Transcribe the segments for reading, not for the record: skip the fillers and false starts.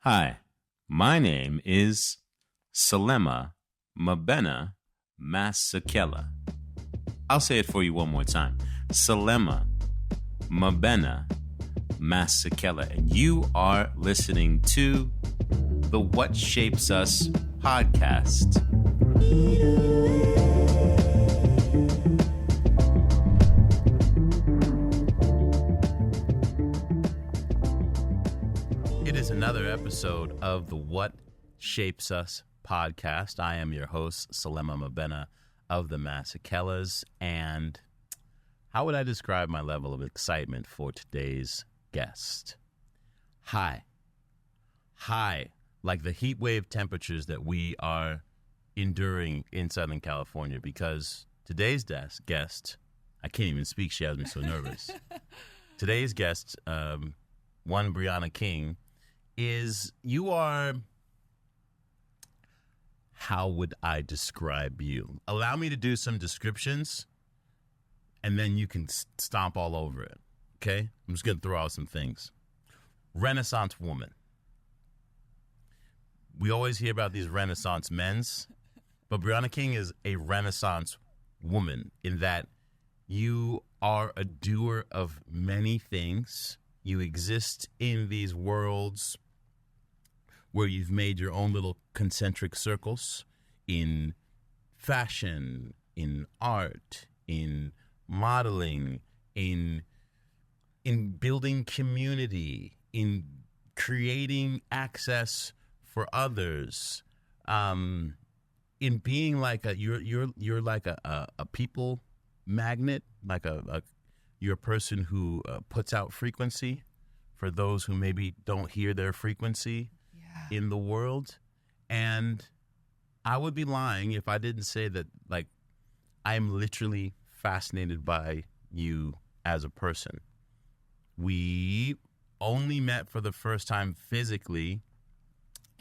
Hi, my name is Selema Mabena Masekela. I'll say it for you one more time. Selema Mabena Masekela. And you are listening to the What Shapes Us podcast. It is another episode of the What Shapes Us podcast. I am your host, Selema Mabena of the Masekelas. And how would I describe my level of excitement for today's guest? High, like the heat wave temperatures that we are enduring in Southern California, because today's guest, I can't even speak, she has me so nervous. Today's guest, one Briana King, how would I describe you? Allow me to do some descriptions, and then you can stomp all over it, okay? I'm just going to throw out some things. Renaissance woman. We always hear about these Renaissance men's, but Brianna King is a Renaissance woman in that you are a doer of many things. You exist in these worlds where you've made your own little concentric circles in fashion, in art, in modeling, in building community, in creating access for others, in being like you're like a people magnet, like you're a person who puts out frequency for those who maybe don't hear their frequency in the world. And I would be lying if I didn't say that, like, I'm literally fascinated by you as a person. We only met for the first time physically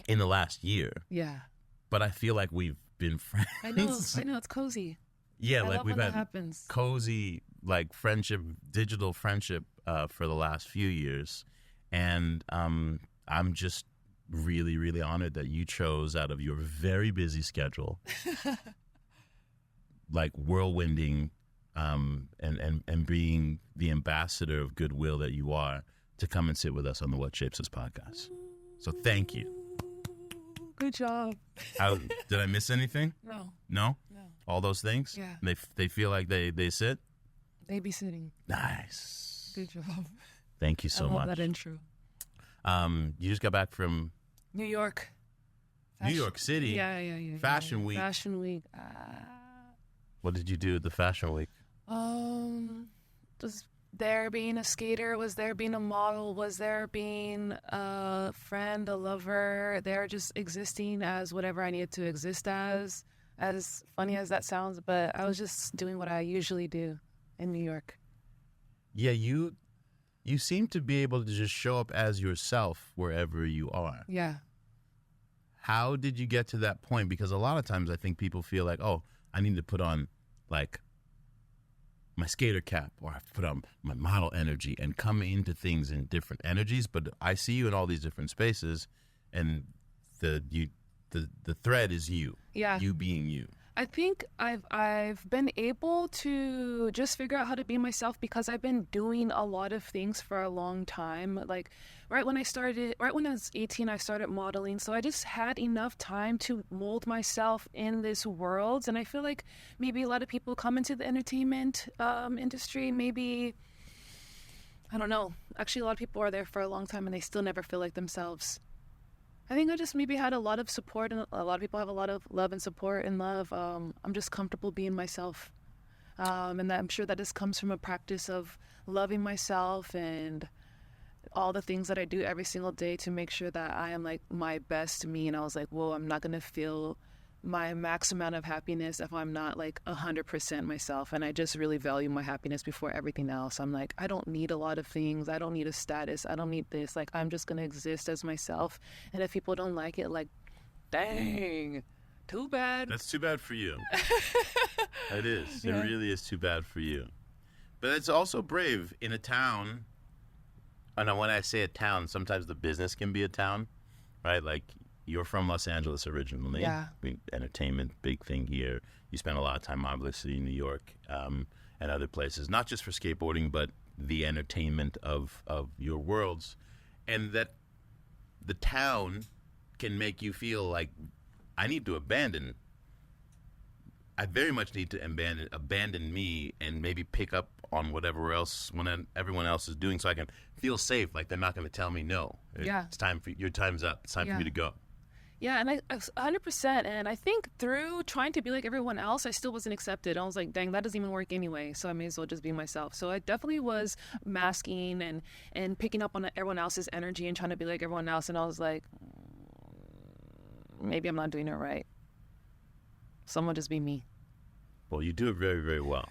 in the last year. Yeah. But I feel like we've been friends. I know, it's cozy. Yeah, I like love we've when had that happens. cozy, like, friendship, digital friendship for the last few years. And I'm just really, really honored that you chose out of your very busy schedule, like whirlwinding and being the ambassador of goodwill that you are, to come and sit with us on the What Shapes Us podcast. So thank you. Good job. Did I miss anything? No. No? All those things? Yeah. They feel like they sit? Babysitting. Nice. Good job. Thank you so much. I love that intro. You just got back from New York. New York City. Yeah. Fashion Week. Fashion Week. What did you do at the Fashion Week? Was there being a skater, was there being a model, was there being a friend, a lover, there just existing as whatever I needed to exist as funny as that sounds, but I was just doing what I usually do in New York. Yeah, you seem to be able to just show up as yourself wherever you are. Yeah. How did you get to that point? Because a lot of times I think people feel like, oh, I need to put on, like, my skater cap, or I have to put on my model energy and come into things in different energies. But I see you in all these different spaces, and the thread is you. Yeah. You being you. I think I've been able to just figure out how to be myself because I've been doing a lot of things for a long time. Like right when I was 18, I started modeling. So I just had enough time to mold myself in this world. And I feel like maybe a lot of people come into the entertainment industry, maybe, I don't know. Actually, a lot of people are there for a long time and they still never feel like themselves. I think I just maybe had a lot of support, and a lot of people have a lot of love and support and love. I'm just comfortable being myself. And I'm sure that this comes from a practice of loving myself and all the things that I do every single day to make sure that I am like my best me. And I was like, whoa, I'm not going to feel my max amount of happiness if I'm not like 100% myself. And I just really value my happiness before everything else. I'm like, I don't need a lot of things. I don't need a status. I don't need this. Like, I'm just going to exist as myself. And if people don't like it, like, dang, too bad. That's too bad for you. It is. Yeah. It really is too bad for you. But it's also brave in a town. And when I say a town, sometimes the business can be a town right? Like, you're from Los Angeles originally. Yeah. Entertainment, big thing here. You spent a lot of time, obviously, in New York and other places, not just for skateboarding, but the entertainment of your worlds. And that the town can make you feel like, I very much need to abandon me and maybe pick up on whatever else everyone else is doing, so I can feel safe. Like, they're not going to tell me no. Yeah. It's time for your time's up. It's time for me to go. Yeah, and I 100%. And I think through trying to be like everyone else, I still wasn't accepted. I was like, dang, that doesn't even work anyway. So I may as well just be myself. So I definitely was masking and picking up on everyone else's energy and trying to be like everyone else. And I was like, maybe I'm not doing it right. Someone just be me. Well, you do it very, very well.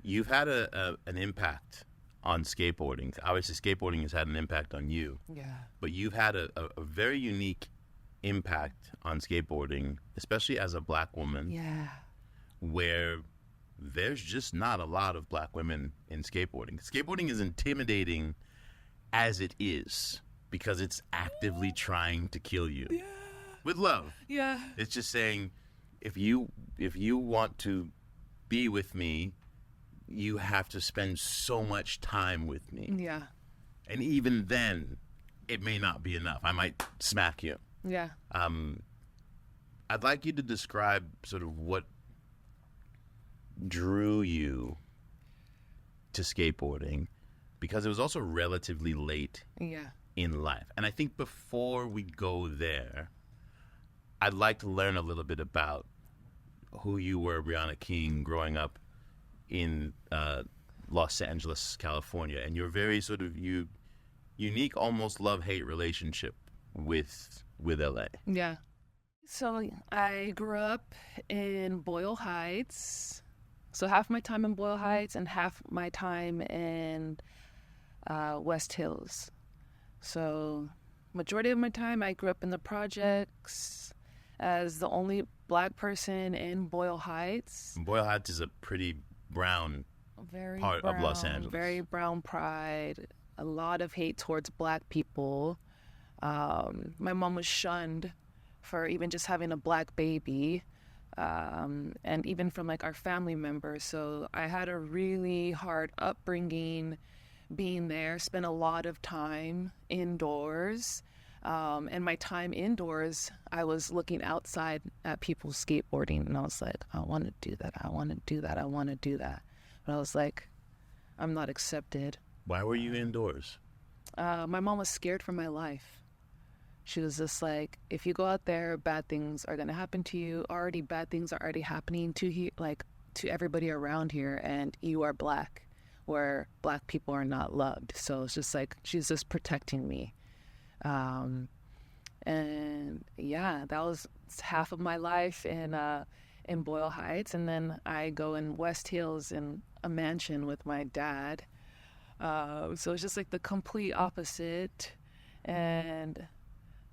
You've had an impact on skateboarding. Obviously, skateboarding has had an impact on you. Yeah. But you've had a very unique impact on skateboarding, especially as a Black woman. Yeah. Where there's just not a lot of Black women in skateboarding. Skateboarding is intimidating as it is because it's actively trying to kill you. Yeah. With love. Yeah. It's just saying, if you want to be with me, you have to spend so much time with me. Yeah. And even then, it may not be enough. I might smack you. Yeah. I'd like you to describe sort of what drew you to skateboarding, because it was also relatively late in life. And I think before we go there, I'd like to learn a little bit about who you were, Brianna King, growing up in Los Angeles, California, and your very sort of unique, almost love-hate relationship with LA. Yeah. So I grew up in Boyle Heights. So half my time in Boyle Heights and half my time in West Hills. So majority of my time I grew up in the projects as the only Black person in Boyle Heights. Boyle Heights is a pretty brown part of Los Angeles. Very brown pride. A lot of hate towards Black people. My mom was shunned for even just having a Black baby, and even from like our family members. So I had a really hard upbringing being there, spent a lot of time indoors. And my time indoors, I was looking outside at people skateboarding, and I was like, I want to do that. I want to do that. I want to do that. But I was like, I'm not accepted. Why were you indoors? My mom was scared for my life. She was just like, if you go out there, bad things are going to happen to you. Bad things are already happening to everybody around here, and you are Black, where Black people are not loved. So it's just like, she's just protecting me. And yeah, that was half of my life in Boyle Heights. And then I go in West Hills in a mansion with my dad. So it's just like the complete opposite. And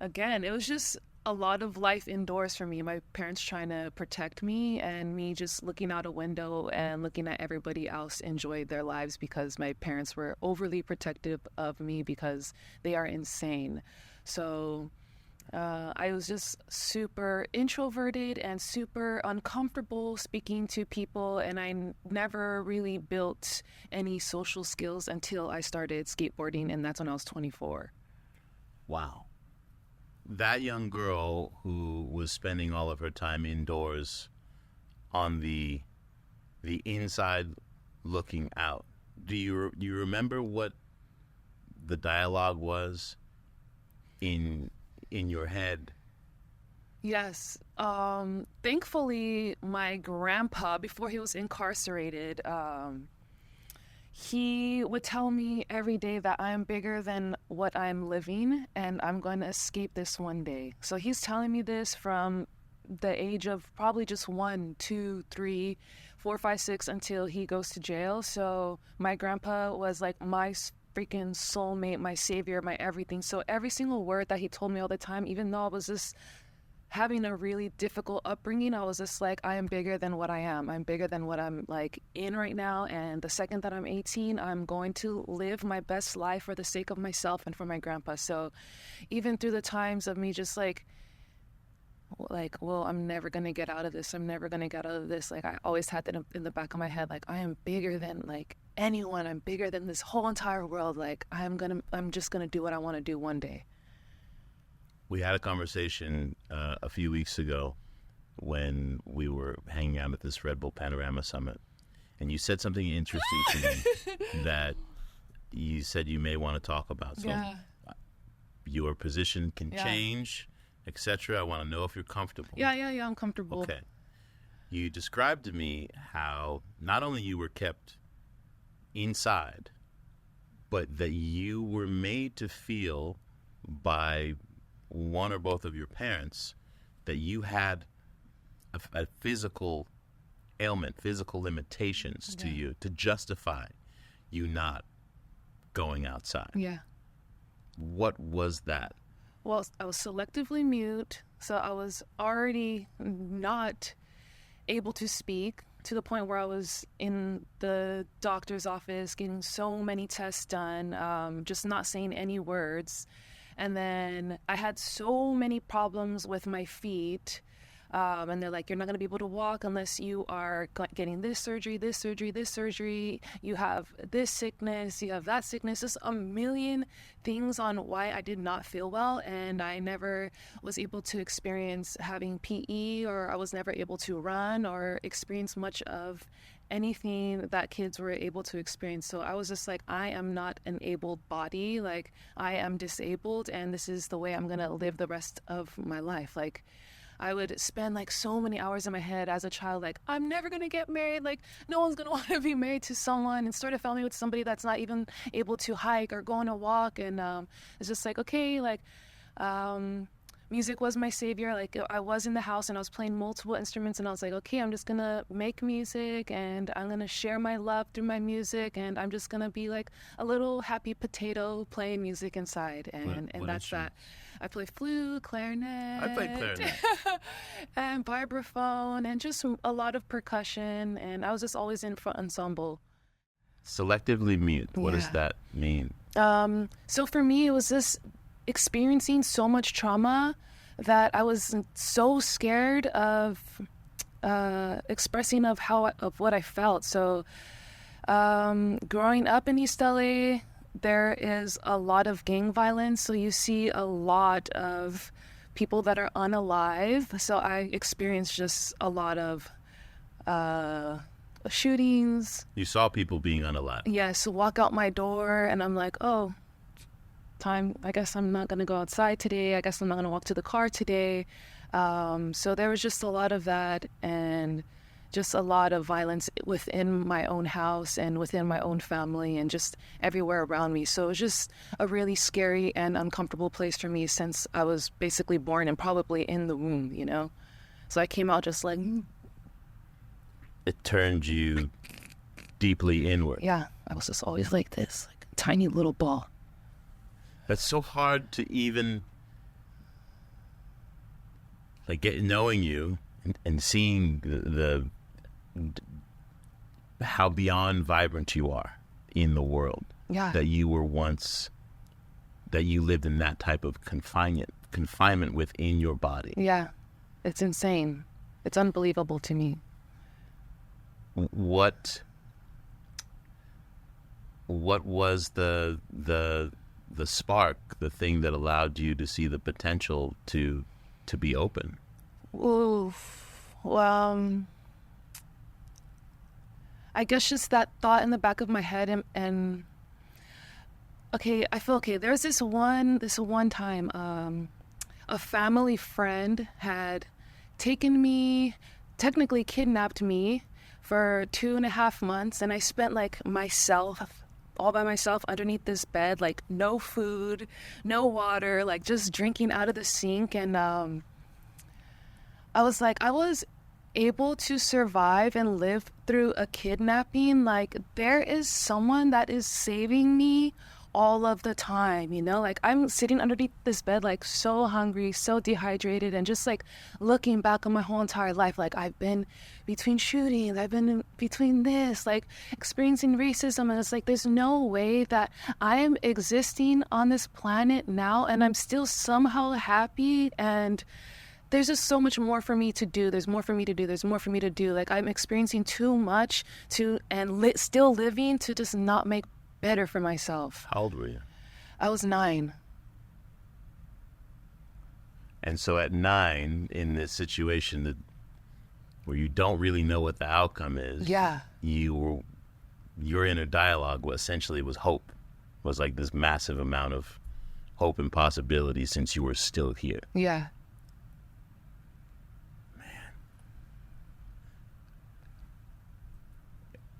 again, it was just a lot of life indoors for me. My parents trying to protect me, and me just looking out a window and looking at everybody else enjoy their lives because my parents were overly protective of me because they are insane. So I was just super introverted and super uncomfortable speaking to people, and I never really built any social skills until I started skateboarding, and that's when I was 24. Wow. That young girl who was spending all of her time indoors on the inside looking out, do you remember what the dialogue was in your head? Yes. Thankfully, my grandpa, before he was incarcerated, he would tell me every day that I'm bigger than what I'm living and I'm going to escape this one day. So he's telling me this from the age of probably just 1, 2, 3, 4, 5, 6 until he goes to jail. So my grandpa was like my freaking soulmate, my savior, my everything. So every single word that he told me all the time, even though I was just having a really difficult upbringing, I was just like, I am bigger than what I am. I'm bigger than what I'm like in right now. And the second that I'm 18, I'm going to live my best life for the sake of myself and for my grandpa. So even through the times of me just like, well, I'm never going to get out of this. I'm never going to get out of this. Like, I always had that in the back of my head. Like, I am bigger than like anyone. I'm bigger than this whole entire world. Like, I'm just going to do what I want to do one day. We had a conversation a few weeks ago when we were hanging out at this Red Bull Panorama Summit. And you said something interesting to me that you said you may want to talk about. So your position can change, etc. I want to know if you're comfortable. Yeah, I'm comfortable. Okay. You described to me how not only you were kept inside, but that you were made to feel by one or both of your parents that you had a physical ailment, physical limitations to you to justify you not going outside. Yeah. What was that? Well, I was selectively mute, so I was already not able to speak to the point where I was in the doctor's office getting so many tests done, just not saying any words. And then I had so many problems with my feet. And they're like, you're not going to be able to walk unless you are getting this surgery, this surgery, this surgery. You have this sickness, you have that sickness. Just a million things on why I did not feel well. And I never was able to experience having PE, or I was never able to run or experience much of anything that kids were able to experience. So I was just like, I am not an able body. Like, I am disabled, and this is the way I'm going to live the rest of my life. Like, I would spend like so many hours in my head as a child, like, I'm never going to get married. Like, no one's going to want to be married to someone and start a family with somebody that's not even able to hike or go on a walk. And it's just like, okay, like, music was my savior. Like, I was in the house and I was playing multiple instruments, and I was like, okay, I'm just going to make music, and I'm going to share my love through my music, and I'm just going to be like a little happy potato playing music inside. And that's that. I play flute, clarinet. I play clarinet. And vibraphone, and just a lot of percussion. And I was just always in front ensemble. Selectively mute. What does that mean? So for me, it was just experiencing so much trauma that I was so scared of expressing of what I felt. So growing up in East LA, there is a lot of gang violence, so you see a lot of people that are unalive. So I experienced just a lot of shootings. You saw people being unalive. Yes, walk out my door, and I'm like, oh, time. I guess I'm not going to go outside today. I guess I'm not going to walk to the car today. So there was just a lot of that, and just a lot of violence within my own house and within my own family and just everywhere around me. So it was just a really scary and uncomfortable place for me since I was basically born and probably in the womb, you know? So I came out just like... It turned you deeply inward. Yeah, I was just always like this, like a tiny little ball. That's so hard to even... like knowing you and seeing the how beyond vibrant you are in the world. Yeah. That you were once, that you lived in that type of confinement within your body. Yeah, it's insane. It's unbelievable to me. What was the spark, the thing that allowed you to see the potential to be open? Well, I guess just that thought in the back of my head, and okay, I feel okay. There's this one time, a family friend had taken me, technically kidnapped me for 2.5 months, and I spent like all by myself underneath this bed, like no food, no water, like just drinking out of the sink. And I was able to survive and live through a kidnapping. Like, there is someone that is saving me all of the time, you know? Like, I'm sitting underneath this bed, like, so hungry, so dehydrated, and just, like, looking back on my whole entire life, like, I've been between shootings, I've been in between this, like, experiencing racism, and it's like, there's no way that I am existing on this planet now, and I'm still somehow happy, and there's just so much more for me to do. There's more for me to do. There's more for me to do. Like, I'm experiencing too much still living to just not make better for myself. How old were you? I was 9. And so at 9, in this situation where you don't really know what the outcome is, Yeah. your inner dialogue essentially was hope. Was like this massive amount of hope and possibility since you were still here. Yeah.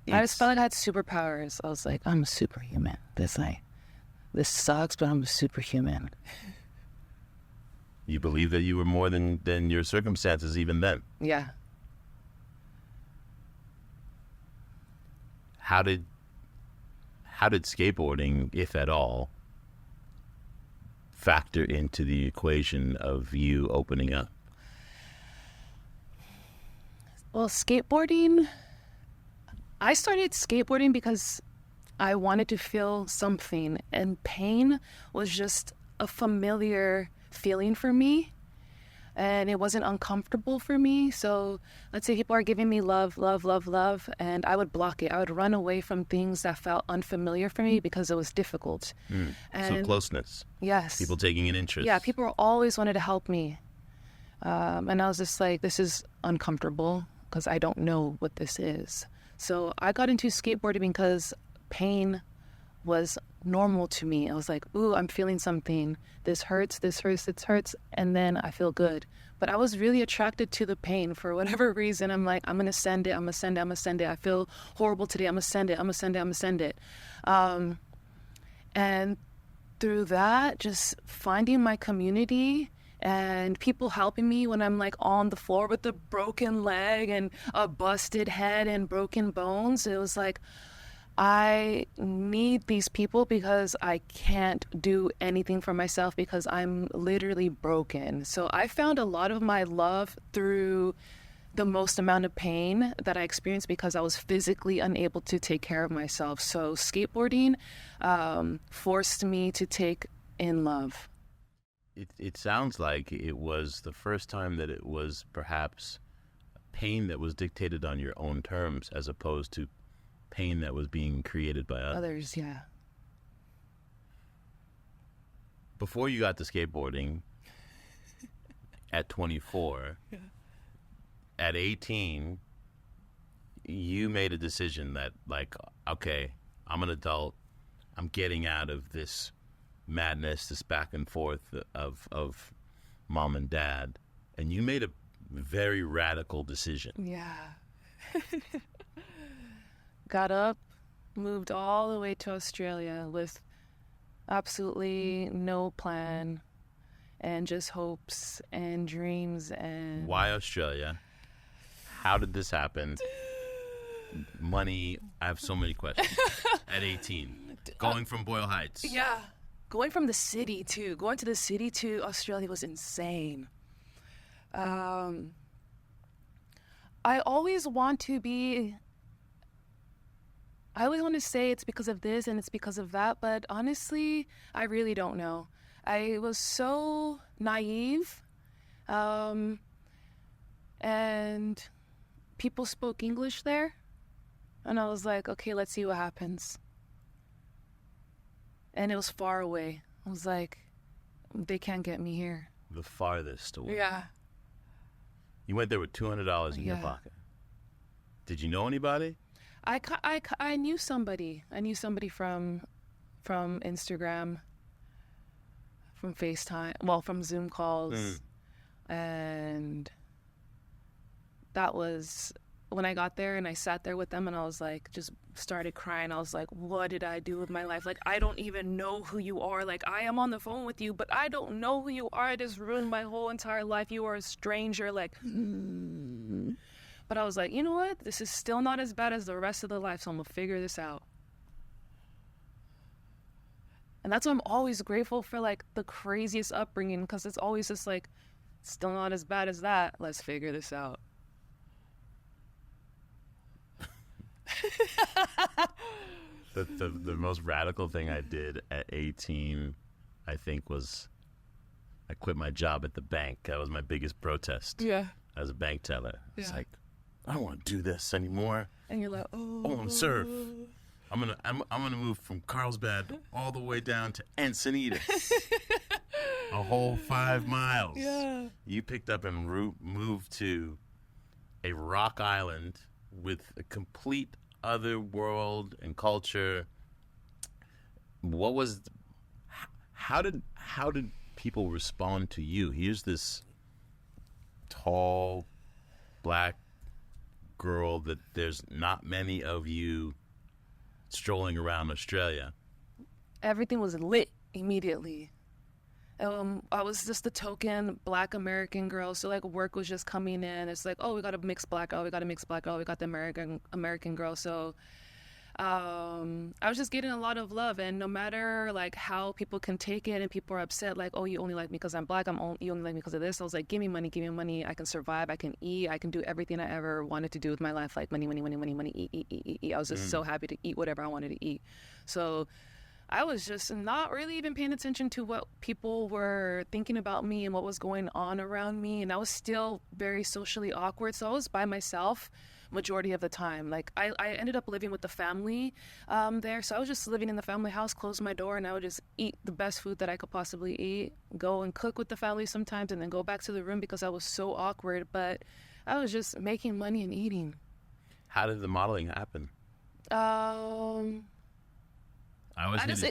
I just felt like I had superpowers. I was like, I'm a superhuman. This sucks, but I'm a superhuman. You believe that you were more than your circumstances even then. Yeah. How did skateboarding, if at all, factor into the equation of you opening up? Well, I started skateboarding because I wanted to feel something, and pain was just a familiar feeling for me, and it wasn't uncomfortable for me. So let's say people are giving me love, and I would block it. I would run away from things that felt unfamiliar for me because it was difficult. So closeness. Yes. People taking an interest. Yeah, people always wanted to help me. And I was just like, this is uncomfortable because I don't know what this is. So I got into skateboarding because pain was normal to me. I was like, ooh, I'm feeling something. This hurts, this hurts, and then I feel good. But I was really attracted to the pain for whatever reason. I'm like, I'm going to send it, I'm going to send it, I'm going to send it. I feel horrible today, I'm going to send it, I'm going to send it, I'm going to send it. And through that, just finding my community and people helping me when I'm like on the floor with a broken leg and a busted head and broken bones. It was like, I need these people because I can't do anything for myself because I'm literally broken. So I found a lot of my love through the most amount of pain that I experienced because I was physically unable to take care of myself. So skateboarding forced me to take in love. It sounds like it was the first time that it was perhaps pain that was dictated on your own terms as opposed to pain that was being created by Others, yeah. Before you got to skateboarding, at 24, yeah. At 18, you made a decision that, like, okay, I'm an adult, I'm getting out of this madness, this back and forth of mom and dad, and you made a very radical decision. Yeah. Got up, moved all the way to Australia with absolutely no plan and just hopes and dreams. And why Australia? How did this happen? Money, I have so many questions. At 18, going from Boyle Heights. Yeah. Going from the city to Australia was insane. I always want to say it's because of this and it's because of that, but honestly, I really don't know. I was so naive, and people spoke English there, and I was like, okay, let's see what happens. And it was far away. I was like, they can't get me here. The farthest away. Yeah. You went there with $200 in your pocket. Did you know anybody? I knew somebody. I knew somebody from Instagram, from FaceTime, well, from Zoom calls. And that was when I got there and I sat there with them and I was like, just started crying. I was like, what did I do with my life? Like, I don't even know who you are. Like, I am on the phone with you, but I don't know who you are. I just ruined my whole entire life. You are a stranger. Like, But I was like, you know what? This is still not as bad as the rest of the life, so I'm going to figure this out. And that's why I'm always grateful for like the craziest upbringing, because it's always just like, still not as bad as that. Let's figure this out. The most radical thing I did at 18, I think, was I quit my job at the bank. That was my biggest protest. Yeah. As a bank teller. It's like, I don't want to do this anymore. And you're like, oh. I want to surf. I'm gonna move from Carlsbad all the way down to Encinitas. A whole 5 miles. Yeah. You picked up and moved to a rock island with a complete other world and culture. What was? How did people respond to you? Here's this tall, black girl that there's not many of you strolling around Australia. Everything was lit immediately. I was just the token Black American girl, so like work was just coming in. It's like, oh, we got a mixed black girl, we got the American girl. So I was just getting a lot of love, and no matter like how people can take it, and people are upset, like, oh, you only like me because I'm black, you only like me because of this. I was like, give me money, I can survive, I can eat, I can do everything I ever wanted to do with my life, like money, eat. I was just so happy to eat whatever I wanted to eat. So I was just not really even paying attention to what people were thinking about me and what was going on around me. And I was still very socially awkward. So I was by myself majority of the time. Like I ended up living with the family there. So I was just living in the family house, close my door, and I would just eat the best food that I could possibly eat, go and cook with the family sometimes, and then go back to the room because I was so awkward. But I was just making money and eating. How did the modeling happen? I just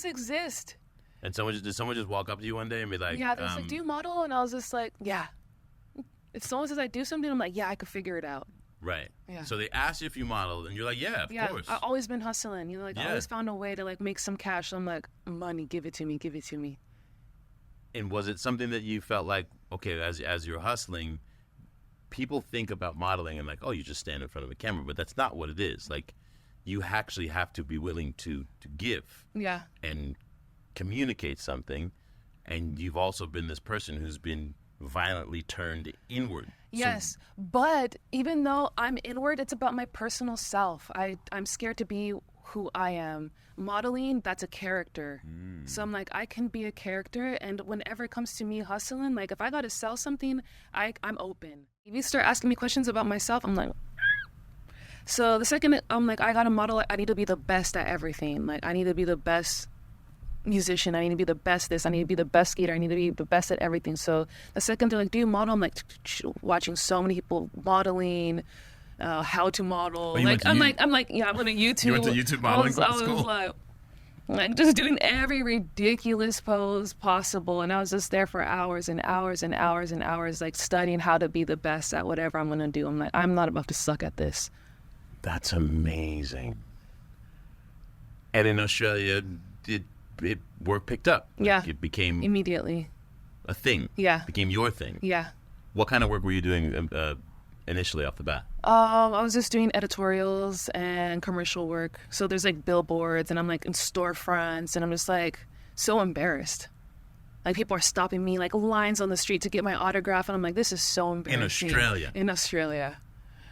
exist. And did someone just walk up to you one day and be like, yeah, they was like, do you model? And I was just like, yeah. If someone says I do something, I'm like, yeah, I could figure it out. Right. Yeah. So they asked you if you modeled, and you're like, yeah, of course. I've always been hustling. You know, like I always found a way to like make some cash. So I'm like, money, give it to me. And was it something that you felt like, okay, as you're hustling, people think about modeling and like, oh, you just stand in front of a camera, but that's not what it is. Like, you actually have to be willing to give. Yeah. And communicate something. And you've also been this person who's been violently turned inward. Yes, but even though I'm inward, it's about my personal self. I'm scared to be who I am. Modeling, that's a character. So I'm like, I can be a character, and whenever it comes to me hustling, like if I gotta sell something, I'm open. If you start asking me questions about myself, I'm like, so the second I'm like, I gotta model, I need to be the best at everything. Like I need to be the best musician, I need to be the best this, I need to be the best skater, I need to be the best at everything. So the second they're like, do you model? I'm like watching so many people modeling, how to model. I'm like, yeah, I'm gonna YouTube. You went to YouTube modeling I was school? like just doing every ridiculous pose possible, and I was just there for hours and hours and hours and hours, like studying how to be the best at whatever I'm gonna do. I'm like, I'm not about to suck at this. That's amazing. And in Australia, work picked up? Yeah. It became immediately a thing. Yeah. Became your thing. Yeah. What kind of work were you doing initially off the bat? I was just doing editorials and commercial work. So there's like billboards, and I'm like in storefronts, and I'm just like so embarrassed. Like people are stopping me, like lines on the street to get my autograph, and I'm like, this is so embarrassing. In Australia.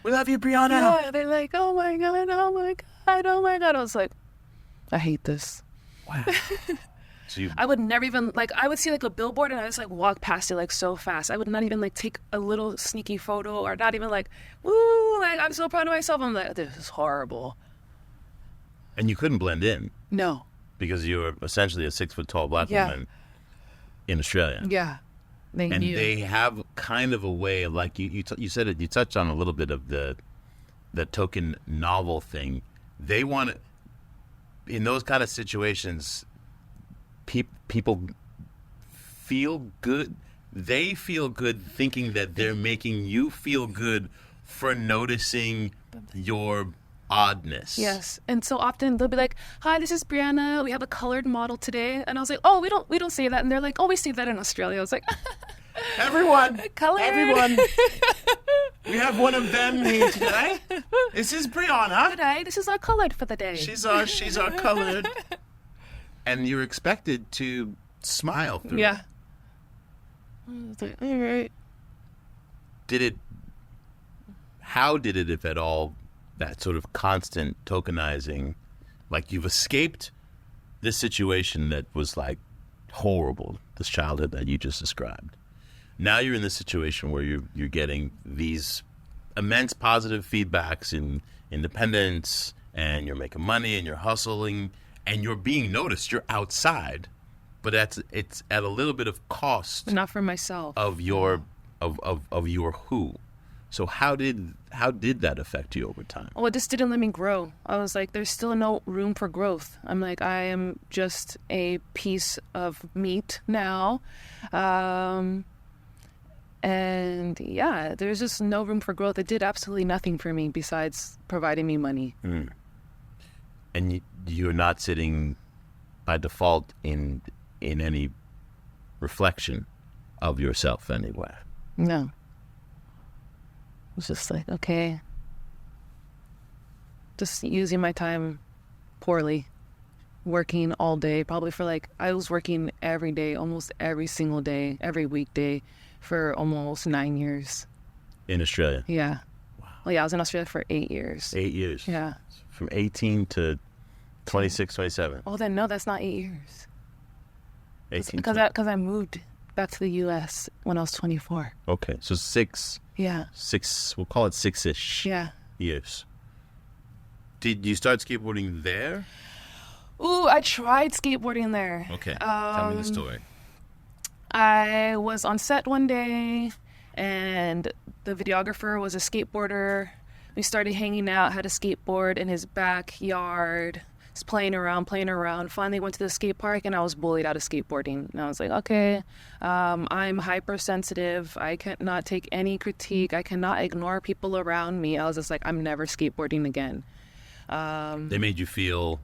We love you, Brianna. Yeah, they're like, oh my God. I was like, I hate this. Wow. So I would never even, like, I would see like a billboard and I just like walk past it like so fast. I would not even like take a little sneaky photo, or not even like, woo, like I'm so proud of myself. I'm like, this is horrible. And you couldn't blend in. No. Because you were essentially a 6 foot tall black woman in Australia. Yeah. They have kind of a way, like you said it, you touched on a little bit of the token novel thing. They want to, in those kind of situations, people feel good. They feel good thinking that they're making you feel good for noticing your oddness. Yes. And so often they'll be like, hi, this is Brianna. We have a colored model today. And I was like, oh, we don't say that. And they're like, oh, we say that in Australia. I was like, everyone, colored. Everyone. We have one of them here today. This is Brianna. Today, this is our colored for the day. She's our colored. And you're expected to smile through it. Yeah. I was like, all right. How did it, if at all, that sort of constant tokenizing, like you've escaped this situation that was like horrible, this childhood that you just described. Now you're in this situation where you're getting these immense positive feedbacks in independence, and you're making money and you're hustling and you're being noticed. You're outside, but it's at a little bit of cost. But not for myself. Of your who. So how did that affect you over time? Well, it just didn't let me grow. I was like, there's still no room for growth. I'm like, I am just a piece of meat now. And yeah, there's just no room for growth. It did absolutely nothing for me besides providing me money. And you're not sitting by default in any reflection of yourself anywhere. No. It was just like, okay, just using my time poorly, working all day, probably for like, I was working every day, almost every single day, every weekday for almost 9 years. In Australia? Yeah. Wow. Well, yeah, I was in Australia for 8 years. 8 years? Yeah. From 18 to 26, 27? Oh, then no, that's not 8 years. 18. Because I moved back to the U.S. when I was 24. Okay, so 6. Yeah. 6, we'll call it 6-ish. Yeah. Years. Did you start skateboarding there? Ooh, I tried skateboarding there. Okay, tell me the story. I was on set one day, and the videographer was a skateboarder. We started hanging out, had a skateboard in his backyard, just playing around. Finally went to the skate park, and I was bullied out of skateboarding. And I was like, okay, I'm hypersensitive. I cannot take any critique. I cannot ignore people around me. I was just like, I'm never skateboarding again. They made you feel...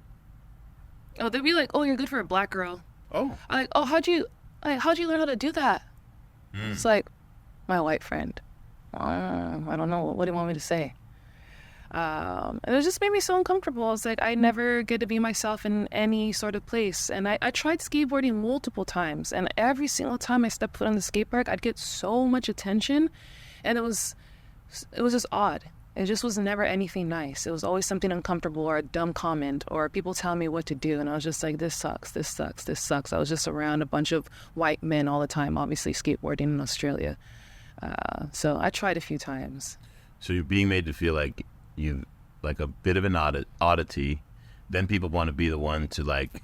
Oh, they'd be like, oh, you're good for a black girl. Oh. I'm like, oh, how'd you learn how to do that? It's like, my white friend. I don't know. What do you want me to say? And it just made me so uncomfortable. I was like, I never get to be myself in any sort of place. And I tried skateboarding multiple times. And every single time I stepped foot on the skate park, I'd get so much attention. And it was just odd. It just was never anything nice. It was always something uncomfortable or a dumb comment or people telling me what to do. And I was just like, this sucks. I was just around a bunch of white men all the time, obviously skateboarding in Australia. So I tried a few times. So you're being made to feel like you like a bit of an oddity. Then people want to be the one to like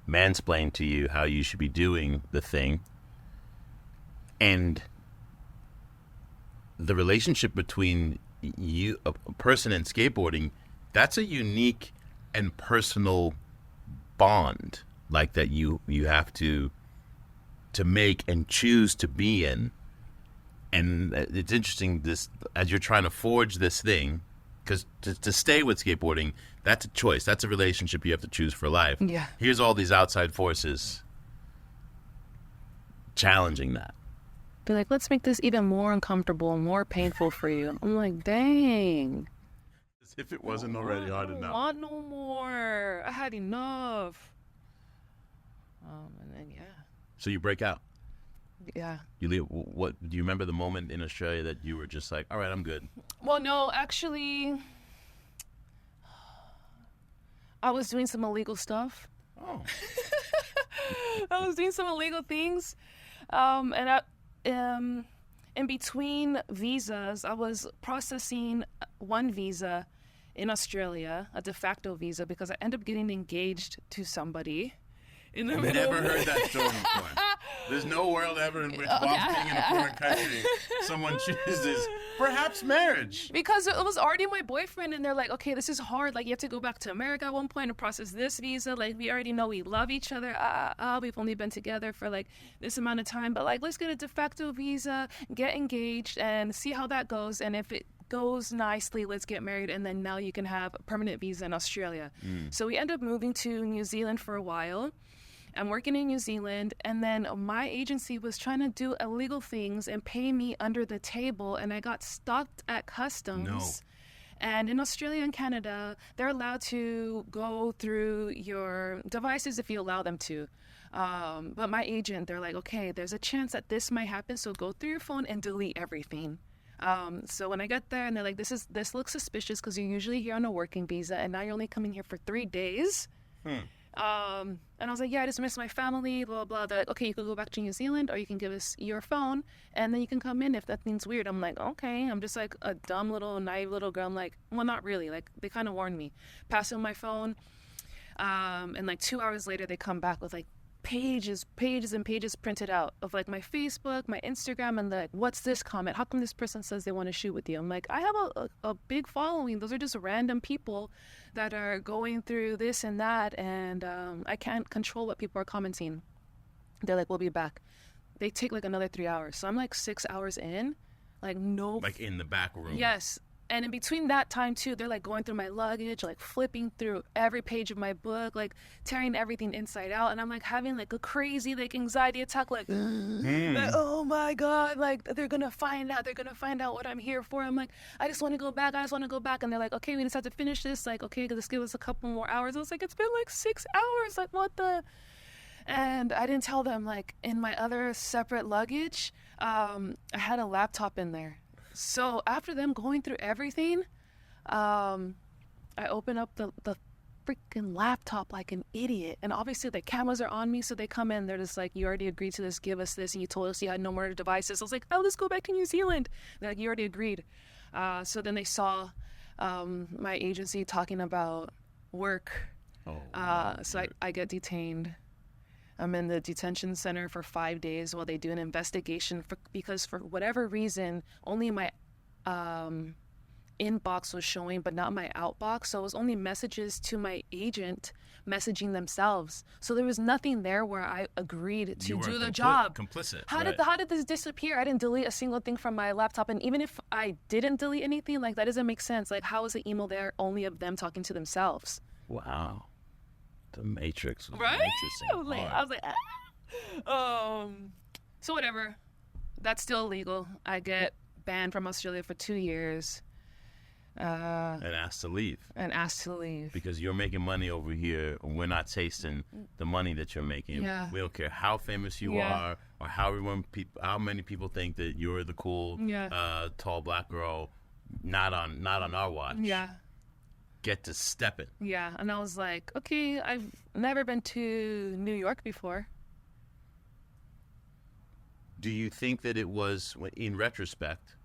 mansplain to you how you should be doing the thing. And the relationship between you, a person, and skateboarding, that's a unique and personal bond like that you have to make and choose to be in. And it's interesting, this as you're trying to forge this thing, because to stay with skateboarding, that's a choice, that's a relationship you have to choose for life. Yeah. Here's all these outside forces challenging that. Be like, let's make this even more uncomfortable and more painful for you. I'm like, dang. As if it wasn't already hard enough. I don't want no more. I had enough. And then, yeah. So you break out. Yeah. You leave. What do you remember the moment in Australia that you were just like, all right, I'm good? Well, no, actually, I was doing some illegal stuff. Oh. I was doing some illegal things. In between visas, I was processing one visa in Australia, a de facto visa, because I ended up getting engaged to somebody. I've never heard that story before. There's no world ever in which, while being in a foreign country, someone chooses perhaps marriage. Because it was already my boyfriend, and they're like, okay, this is hard. Like, you have to go back to America at one point and process this visa. Like, we already know we love each other. We've only been together for, like, this amount of time. But, like, let's get a de facto visa, get engaged, and see how that goes. And if it goes nicely, let's get married, and then now you can have a permanent visa in Australia. So we ended up moving to New Zealand for a while. I'm working in New Zealand, and then my agency was trying to do illegal things and pay me under the table, and I got stopped at customs. And in Australia and Canada, they're allowed to go through your devices if you allow them to. But my agent, they're like, okay, there's a chance that this might happen, so go through your phone and delete everything. So when I get there and they're like, this looks suspicious because you're usually here on a working visa and now you're only coming here for 3 days. And I was like, yeah, I just miss my family, blah, blah. They're like, okay, you can go back to New Zealand or you can give us your phone and then you can come in if that thing's weird. I'm like, okay. I'm just like a dumb little, naive little girl. I'm like, well, not really. Like, they kind of warned me. Pass them my phone. And like 2 hours later, they come back with like pages and pages printed out of like my Facebook, my Instagram, and like, what's this comment? How come this person says they want to shoot with you? I'm like, I have a big following. Those are just random people that are going through this and that, and I can't control what people are commenting. They're like, we'll be back. They take like another 3 hours. So I'm like 6 hours in, like no. Like in the back room. Yes. And in between that time, too, they're, like, going through my luggage, like, flipping through every page of my book, like, tearing everything inside out. And I'm, like, having, like, a crazy, like, anxiety attack, like, oh, my God. Like, they're going to find out. They're going to find out what I'm here for. I'm, like, I just want to go back. And they're, like, okay, we just have to finish this. Like, okay, just give us a couple more hours. I was, like, it's been, like, 6 hours. Like, what the... And I didn't tell them, like, in my other separate luggage, I had a laptop in there. So after them going through everything, I open up the freaking laptop like an idiot. And obviously the cameras are on me, so they come in. They're just like, you already agreed to this. Give us this. And you told us you had no more devices. I was like, oh, let's go back to New Zealand. They're like, you already agreed. So then they saw my agency talking about work. So I get detained. I'm in the detention center for 5 days while they do an investigation because for whatever reason, only my inbox was showing, but not my outbox. So it was only messages to my agent messaging themselves. So there was nothing there where I agreed to do the job. Complicit. How did this disappear? I didn't delete a single thing from my laptop. And even if I didn't delete anything, like that doesn't make sense. Like how is the email there only of them talking to themselves? Wow. The Matrix was right? interesting. I was like, ah. So whatever. That's still illegal. I get banned from Australia for 2 years. And asked to leave. Because you're making money over here, and we're not tasting the money that you're making. Yeah. We don't care how famous you are, or how many people think that you're the cool, tall black girl. Not on our watch. Yeah. Get to step it. Yeah, and I was like, okay, I've never been to New York before. Do you think that it was, in retrospect,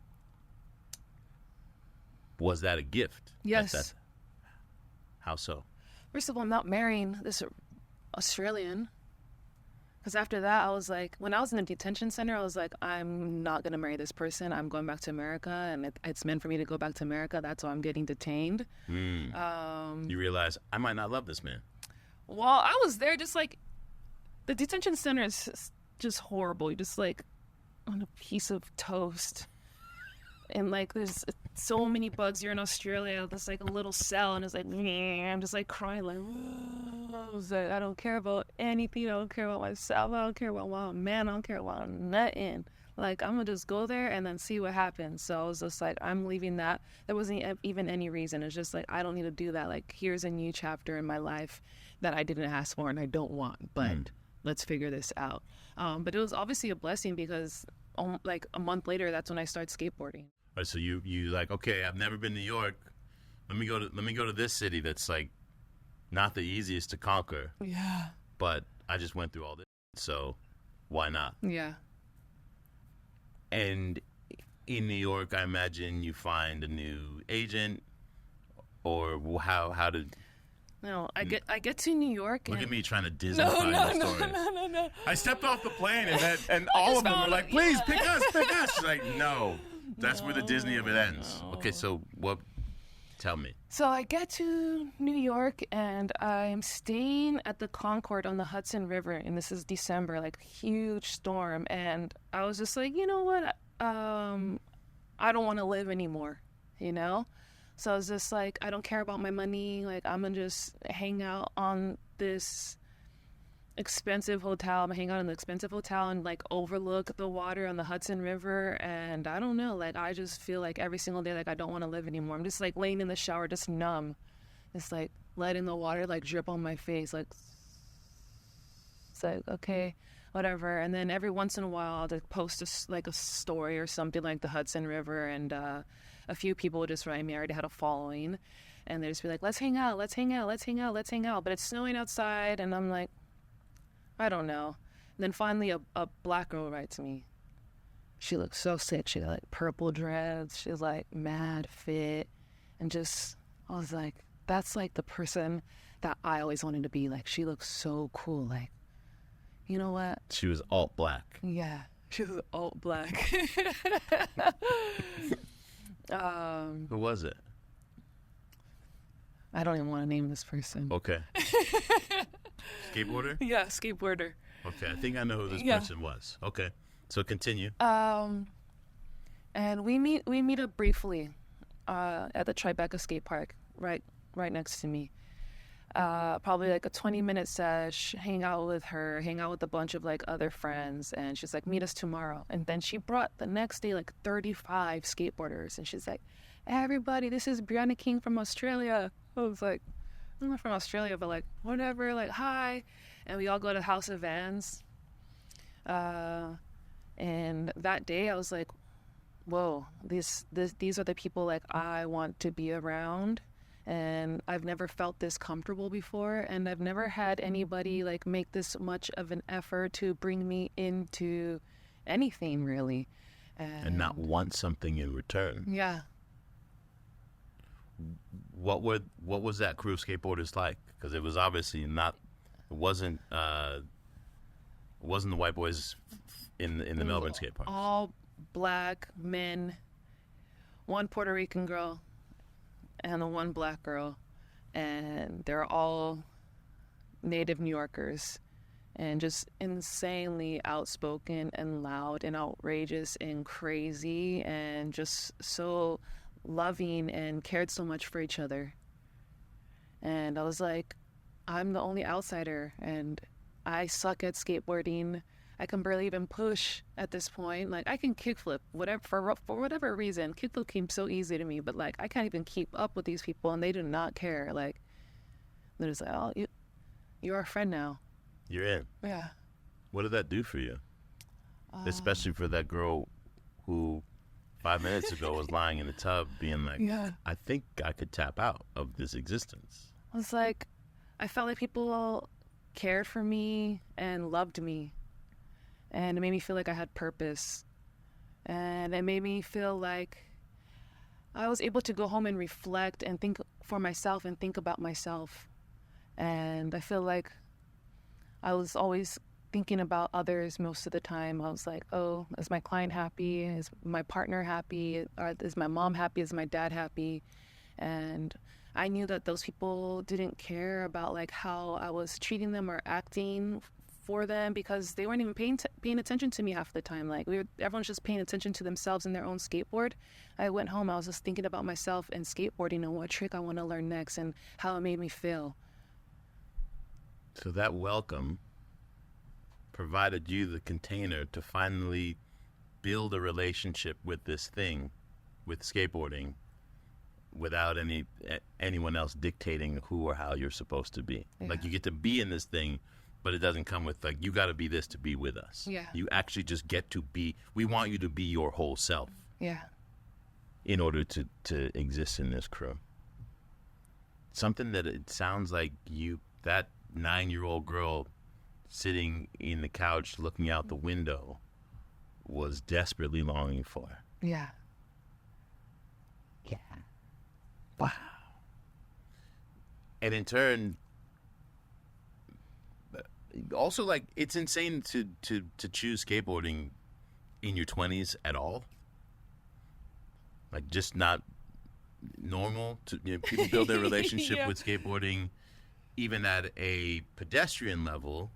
was that a gift? Yes. How so? First of all, I'm not marrying this Australian. Because after that, I was like, when I was in the detention center, I was like, I'm not going to marry this person. I'm going back to America, and it's meant for me to go back to America. That's why I'm getting detained. You realize, I might not love this man. Well, I was there just like, the detention center is just horrible. You're just like on a piece of toast. And like, there's so many bugs. You're in Australia. There's like a little cell, and it's like, I'm just like crying, like, I don't care about anything. I don't care about myself. I don't care about my man. I don't care about nothing. Like, I'm gonna just go there and then see what happens. So I was just like, I'm leaving that. There wasn't even any reason. It's just like, I don't need to do that. Like, here's a new chapter in my life that I didn't ask for and I don't want. But let's figure this out. But it was obviously a blessing because like a month later, that's when I started skateboarding. Right, so you like, okay, I've never been to New York. Let me go to this city that's like not the easiest to conquer. Yeah. But I just went through all this, so why not? Yeah. And in New York, I imagine you find a new agent, or how did? No, I get to New York. Look at me trying to Disney-fy the story. No. I stepped off the plane and all of them were like, "Please pick us." She's like, "No, that's where the Disney of it ends." No. Okay, so what? Tell me. So I get to New York and I'm staying at the Concord on the Hudson River, and this is December, like huge storm, and I was just like, you know what? I don't want to live anymore, you know? So I was just like, I don't care about my money. Like, I'm gonna just hang out on this expensive hotel. I hang out in the expensive hotel and like overlook the water on the Hudson River. And I don't know, like I just feel like every single day, like I don't want to live anymore. I'm just like laying in the shower, just numb. It's like letting the water like drip on my face. Like, it's like, okay, whatever. And then every once in a while I'll just post like a story or something like the Hudson River. And a few people would just write me. I already had a following. And they just be like, let's hang out, let's hang out, let's hang out, let's hang out. But it's snowing outside. And I'm like, I don't know. And then finally a black girl writes me. She looks so sick. She got like purple dreads. She's like mad fit. And just, I was like, that's like the person that I always wanted to be. Like, she looks so cool. Like, you know what? She was alt black. Yeah, she was alt black. Who was it? I don't even want to name this person. Okay. Skateboarder? Yeah, skateboarder. Okay, I think I know who this person was. Okay, so continue. And we meet up briefly at the Tribeca skate park, right next to me. Probably like a 20-minute sesh, hang out with her, hang out with a bunch of like other friends, and she's like, meet us tomorrow. And then she brought the next day like 35 skateboarders, and she's like, everybody, this is Brianna King from Australia. I was like, I'm not from Australia, but like, whatever, like, hi. And we all go to House of Vans. And that day I was like, whoa, these are the people like I want to be around. And I've never felt this comfortable before. And I've never had anybody like make this much of an effort to bring me into anything really. And not want something in return. Yeah. What was that crew of skateboarders like? Because it was obviously not. It wasn't the white boys in the Melbourne skate parks. All black men, one Puerto Rican girl, and the one black girl, and they're all native New Yorkers, and just insanely outspoken and loud and outrageous and crazy and just so loving and cared so much for each other. And I was like, I'm the only outsider and I suck at skateboarding. I can barely even push at this point. Like, I can kickflip, whatever, for whatever reason. Kickflip came so easy to me, but like I can't even keep up with these people and they do not care. Like, they're just like, oh, you're our friend now. You're in. Yeah. What did that do for you? Especially for that girl who 5 minutes ago was lying in the tub being like, yeah, I think I could tap out of this existence. I was like, I felt like people cared for me and loved me. And it made me feel like I had purpose. And it made me feel like I was able to go home and reflect and think for myself and think about myself. And I feel like I was always thinking about others most of the time. I was like, oh, is my client happy? Is my partner happy? Or is my mom happy? Is my dad happy? And I knew that those people didn't care about like how I was treating them or acting for them because they weren't even paying attention to me half the time. Like everyone's just paying attention to themselves and their own skateboard. I went home, I was just thinking about myself and skateboarding and what trick I want to learn next and how it made me feel. So that welcome provided you the container to finally build a relationship with this thing, with skateboarding, without anyone else dictating who or how you're supposed to be. Yeah. Like you get to be in this thing, but it doesn't come with like, you got to be this to be with us. Yeah. You actually just get to be, we want you to be your whole self. Yeah. In order to exist in this crew. Something that it sounds like that 9-year-old girl sitting in the couch looking out the window was desperately longing for. Yeah. Yeah. Wow. And in turn, also like it's insane to choose skateboarding in your 20s at all. Like just not normal to people build their relationship yeah. with skateboarding even at a pedestrian level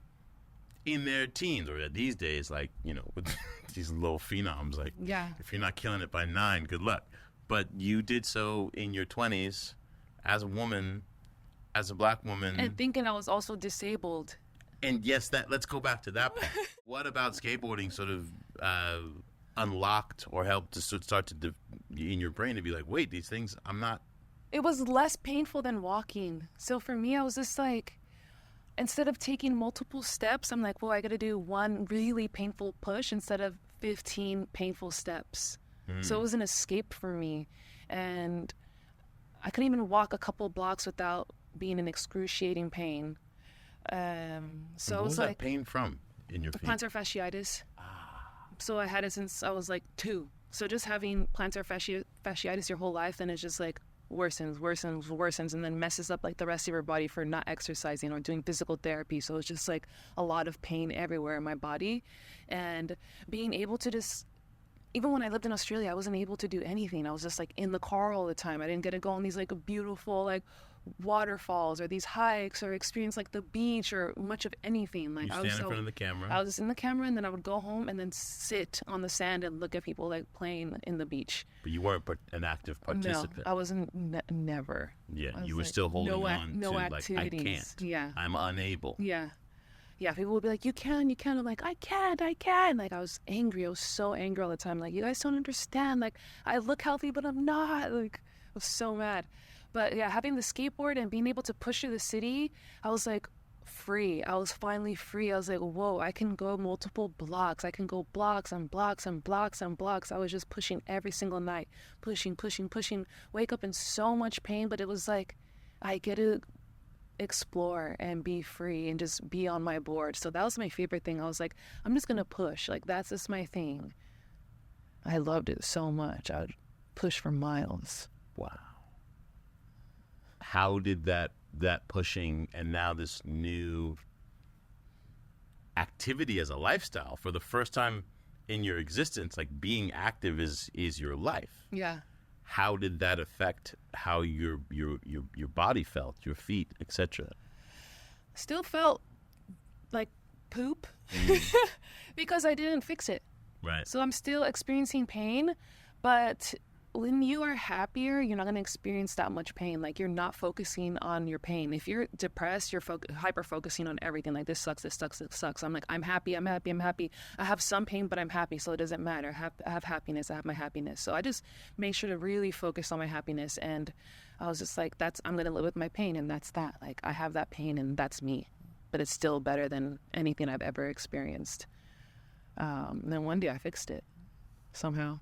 in their teens or these days, like, with these little phenoms, like, yeah, if you're not killing it by 9, good luck. But you did so in your 20s as a woman, as a black woman. And thinking I was also disabled. And yes, let's go back to that part. What about skateboarding sort of unlocked or helped to start to in your brain to be like, wait, these things, I'm not. It was less painful than walking. So for me, I was just like, instead of taking multiple steps, I'm like, well, I got to do one really painful push instead of 15 painful steps. So it was an escape for me. And I couldn't even walk a couple blocks without being in excruciating pain. So What it was was like that pain from in your feet? plantar fasciitis. So I had it since I was like 2. So just having plantar fasciitis your whole life, then it's just like worsens, and then messes up like the rest of your body for not exercising or doing physical therapy. So it's just like a lot of pain everywhere in my body. And being able to just, even when I lived in Australia, I wasn't able to do anything. I was just like in the car all the time. I didn't get to go on these like beautiful like waterfalls or these hikes or experience like the beach or much of anything. Like You stand in front of the camera. I was just in the camera, and then I would go home and then sit on the sand and look at people like playing in the beach. But you weren't an active participant. No, I wasn't. Never. Yeah, I was you were like, still holding on no to activities. like, I can't. Yeah. I'm unable. Yeah. People would be like, you can. I'm like, I can't. Like, I was angry. I was so angry all the time. Like, you guys don't understand. Like, I look healthy, but I'm not. Like, I was so mad. But yeah, having the skateboard and being able to push through the city, I was like free. I was finally free. I was like, whoa, I can go multiple blocks. I can go blocks and blocks and blocks and blocks. I was just pushing every single night, pushing, wake up in so much pain. But it was like, I get to explore and be free and just be on my board. So that was my favorite thing. I was like, I'm just going to push. Like, that's just my thing. I loved it so much. I would push for miles. Wow. How did that pushing and now this new activity as a lifestyle for the first time in your existence, like being active is your life? Yeah. How did that affect how your body felt, your feet, etc.? Still felt like poop because I didn't fix it. Right. So I'm still experiencing pain, but when you are happier, you're not going to experience that much pain. Like, you're not focusing on your pain. If you're depressed, you're hyper focusing on everything. Like, this sucks. I'm like, I'm happy. I have some pain, but I'm happy, so it doesn't matter. I have happiness. I have my happiness. So I just made sure to really focus on my happiness. And I was just like, I'm going to live with my pain, and that's that. Like, I have that pain, and that's me. But it's still better than anything I've ever experienced. And then one day I fixed it somehow.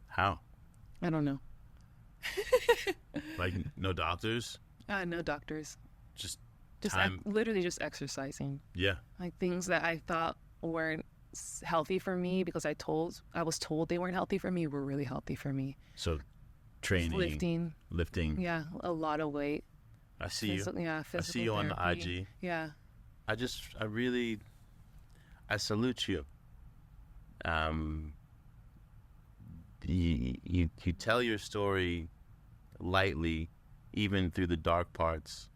How? I don't know. Like, no doctors? No doctors. Just time. Literally just exercising. Yeah. Like, things that I thought weren't healthy for me because I was told they weren't healthy for me were really healthy for me. So training. Lifting. Yeah, a lot of weight. I see you. Yeah, physical I see you therapy. on the IG. Yeah. I salute you. You tell your story lightly, even through the dark parts,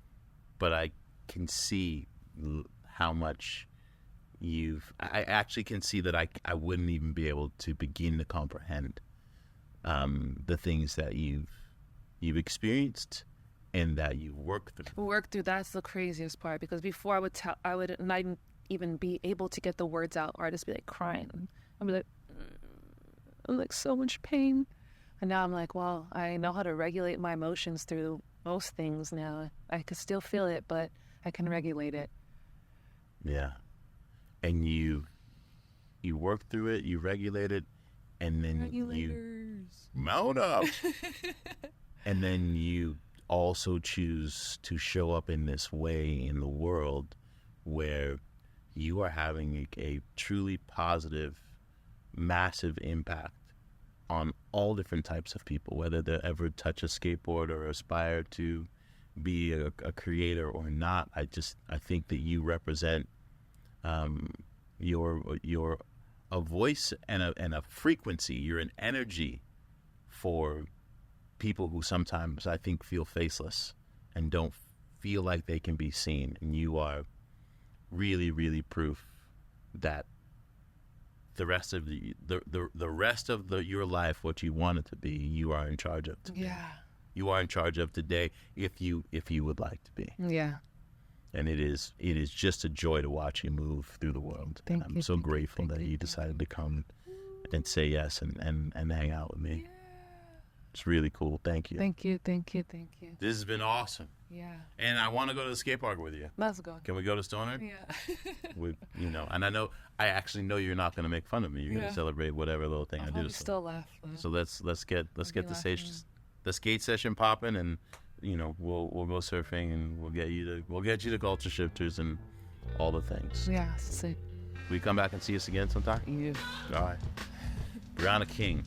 but I can see how much I actually can see that I wouldn't even be able to begin to comprehend the things that you've experienced and that you work through. That's the craziest part, because before I would not even be able to get the words out, or I'd just be like crying. I'd be like, like so much pain. And now I'm like, well, I know how to regulate my emotions through most things now. I could still feel it, but I can regulate it. Yeah. And you work through it, you regulate it, and then you mount up. And then you also choose to show up in this way in the world where you are having a truly positive, massive impact on all different types of people, whether they ever touch a skateboard or aspire to be a creator or not. I think that you represent you're a voice and a frequency. You're an energy for people who sometimes I think feel faceless and don't feel like they can be seen. And you are really, really proof that the rest of your life, what you want it to be, you are in charge of today. Yeah. You are in charge of today if you would like to be. Yeah. And it is just a joy to watch you move through the world. Thank I'm you, so thank you, grateful thank that you, you thank decided to come and say yes and hang out with me. It's really cool. Thank you. Thank you, thank you, thank you. This has been awesome. Yeah. And I want to go to the skate park with you. Let's go. Can we go to Stoner? Yeah. And I actually know you're not going to make fun of me. You're going to celebrate whatever little thing I do. Still laugh. So let's get the skate session popping, and we'll go surfing, and we'll get you to culture shifters and all the things. Yeah, sick. Will you come back and see us again sometime? Yeah. All right. Briana King.